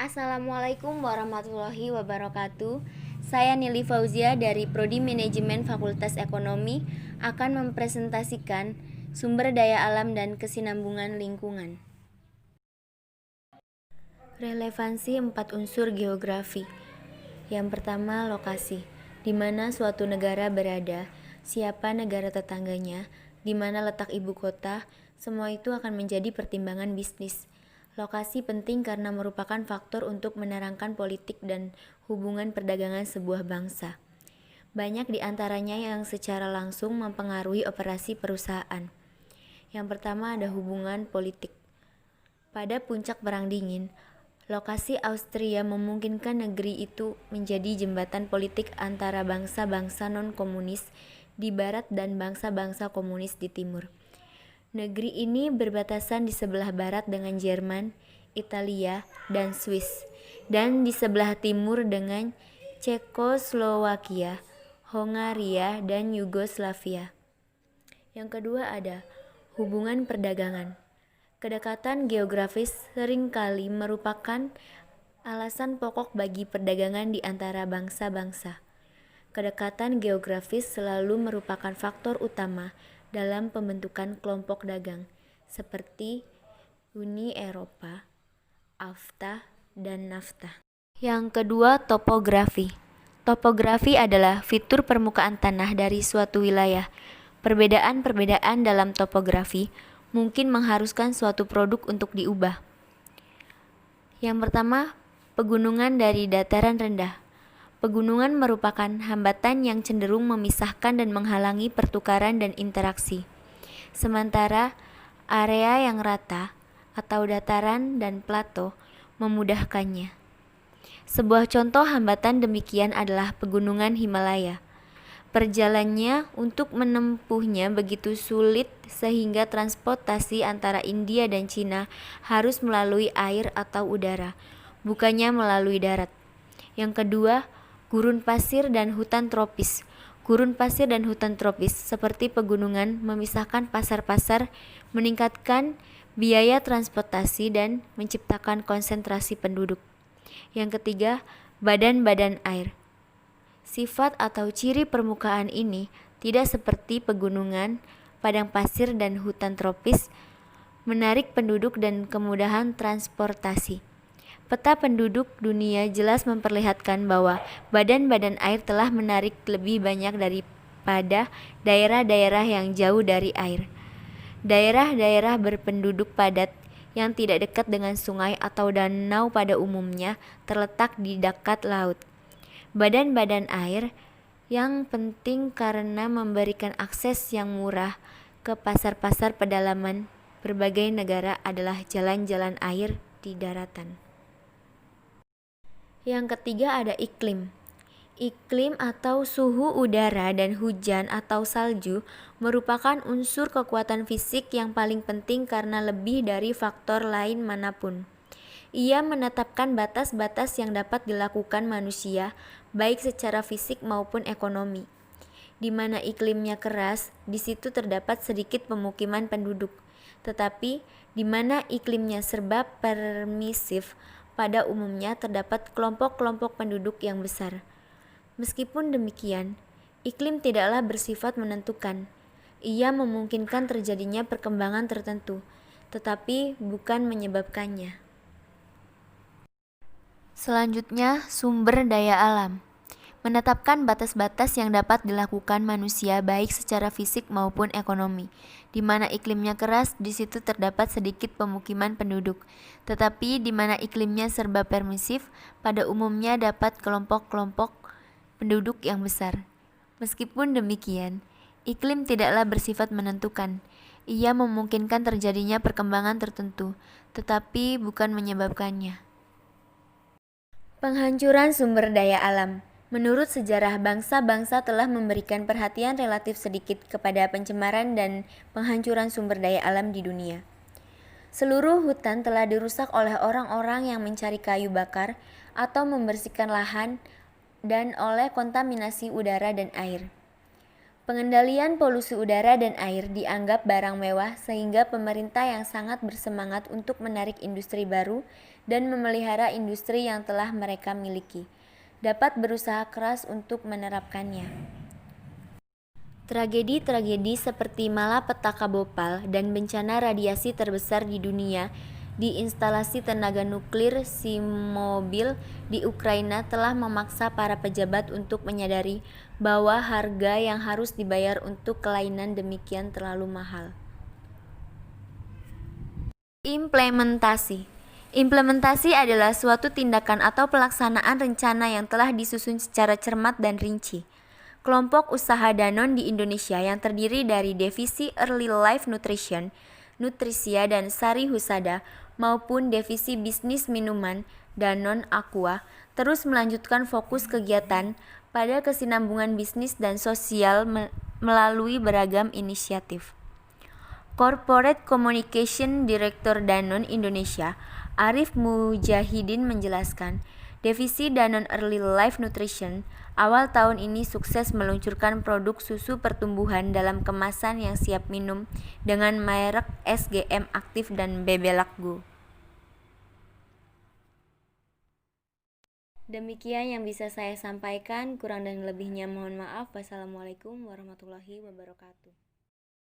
Assalamualaikum warahmatullahi wabarakatuh. Saya Nili Fauzia dari Prodi Manajemen Fakultas Ekonomi akan mempresentasikan sumber daya alam dan kesinambungan lingkungan. Relevansi 4 unsur geografi. Yang pertama, lokasi. Di mana suatu negara berada, siapa negara tetangganya, di mana letak ibu kota, semua itu akan menjadi pertimbangan bisnis. Lokasi penting karena merupakan faktor untuk menerangkan politik dan hubungan perdagangan sebuah bangsa. Banyak di antaranya yang secara langsung mempengaruhi operasi perusahaan. Yang pertama ada hubungan politik. Pada puncak Perang Dingin, lokasi Austria memungkinkan negeri itu menjadi jembatan politik antara bangsa-bangsa non-komunis di barat dan bangsa-bangsa komunis di timur. Negeri ini berbatasan di sebelah barat dengan Jerman, Italia, dan Swiss, dan di sebelah timur dengan Cekoslowakia, Hongaria, dan Yugoslavia. Yang kedua ada hubungan perdagangan. Kedekatan geografis seringkali merupakan alasan pokok bagi perdagangan di antara bangsa-bangsa. Kedekatan geografis selalu merupakan faktor utama dalam pembentukan kelompok dagang, seperti Uni Eropa, AFTA, dan NAFTA. Yang kedua, topografi. Topografi adalah fitur permukaan tanah dari suatu wilayah. Perbedaan-perbedaan dalam topografi mungkin mengharuskan suatu produk untuk diubah. Yang pertama, pegunungan dari dataran rendah. Pegunungan merupakan hambatan yang cenderung memisahkan dan menghalangi pertukaran dan interaksi. Sementara area yang rata atau dataran dan plato memudahkannya. Sebuah contoh hambatan demikian adalah pegunungan Himalaya. Perjalanannya untuk menempuhnya begitu sulit sehingga transportasi antara India dan Cina harus melalui air atau udara, bukannya melalui darat. Yang kedua, gurun pasir dan hutan tropis. Gurun pasir dan hutan tropis seperti pegunungan memisahkan pasar-pasar, meningkatkan biaya transportasi dan menciptakan konsentrasi penduduk. Yang ketiga, badan-badan air. Sifat atau ciri permukaan ini tidak seperti pegunungan, padang pasir, dan hutan tropis, menarik penduduk dan kemudahan transportasi. Peta penduduk dunia jelas memperlihatkan bahwa badan-badan air telah menarik lebih banyak daripada daerah-daerah yang jauh dari air. Daerah-daerah berpenduduk padat yang tidak dekat dengan sungai atau danau pada umumnya terletak di dekat laut. Badan-badan air yang penting karena memberikan akses yang murah ke pasar-pasar pedalaman berbagai negara adalah jalan-jalan air di daratan. Yang ketiga ada iklim. Iklim atau suhu udara dan hujan atau salju merupakan unsur kekuatan fisik yang paling penting karena lebih dari faktor lain manapun. Ia menetapkan batas-batas yang dapat dilakukan manusia, baik secara fisik maupun ekonomi. Di mana iklimnya keras, di situ terdapat sedikit pemukiman penduduk. Tetapi di mana iklimnya serba permisif, pada umumnya terdapat kelompok-kelompok penduduk yang besar. Meskipun demikian, iklim tidaklah bersifat menentukan. Ia memungkinkan terjadinya perkembangan tertentu, tetapi bukan menyebabkannya. Selanjutnya, sumber daya alam. Menetapkan batas-batas yang dapat dilakukan manusia baik secara fisik maupun ekonomi. Di mana iklimnya keras, di situ terdapat sedikit pemukiman penduduk. Tetapi di mana iklimnya serba permisif, pada umumnya dapat kelompok-kelompok penduduk yang besar. Meskipun demikian, iklim tidaklah bersifat menentukan. Ia memungkinkan terjadinya perkembangan tertentu, tetapi bukan menyebabkannya. Penghancuran sumber daya alam. Menurut sejarah, bangsa-bangsa telah memberikan perhatian relatif sedikit kepada pencemaran dan penghancuran sumber daya alam di dunia. Seluruh hutan telah dirusak oleh orang-orang yang mencari kayu bakar atau membersihkan lahan dan oleh kontaminasi udara dan air. Pengendalian polusi udara dan air dianggap barang mewah sehingga pemerintah yang sangat bersemangat untuk menarik industri baru dan memelihara industri yang telah mereka miliki, dapat berusaha keras untuk menerapkannya. Tragedi-tragedi seperti malapetaka Bhopal dan bencana radiasi terbesar di dunia di instalasi tenaga nuklir Chernobyl di Ukraina telah memaksa para pejabat untuk menyadari bahwa harga yang harus dibayar untuk kelainan demikian terlalu mahal. Implementasi adalah suatu tindakan atau pelaksanaan rencana yang telah disusun secara cermat dan rinci. Kelompok usaha Danone di Indonesia yang terdiri dari divisi Early Life Nutrition, Nutrisia dan Sari Husada maupun divisi bisnis minuman Danone Aqua terus melanjutkan fokus kegiatan pada kesinambungan bisnis dan sosial melalui beragam inisiatif. Corporate Communication Director Danone Indonesia, Arif Mujahidin menjelaskan, divisi Danone Early Life Nutrition awal tahun ini sukses meluncurkan produk susu pertumbuhan dalam kemasan yang siap minum dengan merek SGM Aktif dan Bebelac Go. Demikian yang bisa saya sampaikan, kurang dan lebihnya mohon maaf. Wassalamualaikum warahmatullahi wabarakatuh.